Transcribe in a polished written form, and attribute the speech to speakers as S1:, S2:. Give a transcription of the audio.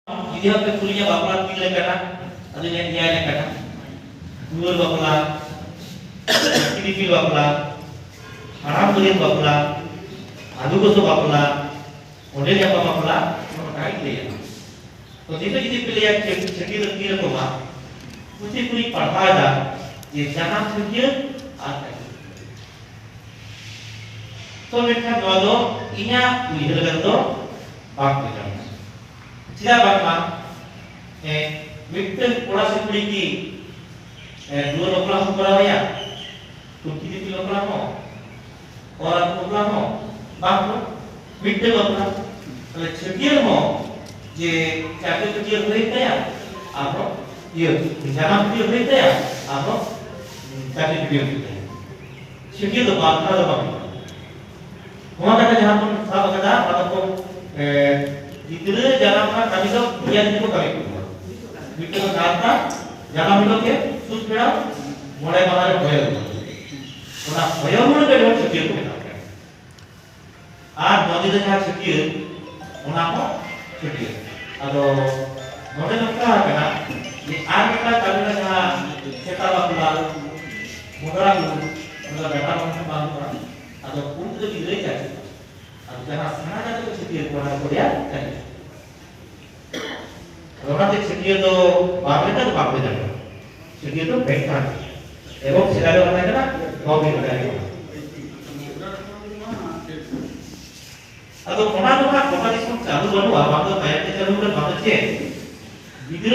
S1: Jadi apa kuliah bapak pilih kata, ada yang dia yang kata, dua bapak, kiri pilih bapak, Arab kuliah bapak, adu koso bapak, model yang bapak, semua kait dia. तो जितना जितने पिले या चक्की तो किर को मार उसे पूरी पढ़ाया था ये जाना चक्की आता है तो मेरा दोनों इन्हें उइहर कर दो बात कर जाना सीधा बात मार विक्टर पूरा से पूरी की दो लोकला हो पड़ा हुआ या तो किसी लोकला हो और लोकला हो बात हो विक्टर लोकला अगर चक्की हो जे चाकरी तो किया हुई था या आपको ये जाना किया हुई था या आपको चाकरी किया हुई था शिक्षित तो बात ना तो बात वहाँ का जहाँ तुम साब कदा आपको जितने जाना का कभी तो किया नहीं तो कभी बिट्टे को काटता जाना मिलो के सूट पेड़ा मोड़े बाहर भय होना भय होने के लिए शिक्षित होना आज मौजूद जहाँ शिक्षित होना को शिक्षित अदो नोडे नक्का कना ये आर का कलना जहां सेटा बापुला मोडरा मतलब बेटा मन बांध पड़ा अदो उन तो बिगड़े जाए अब जहां सना का तो छिटिए पड़ा पड़िया जाए रोना ते छिटिए तो बापले जाए छिटिए तो बैठा एवं सिलावे वाला है ना गांव में लगाएगा अदो कोना तो का कोना दिसम चालू बनु आ बांधो तयार चालू कर बांधो छे बिगड़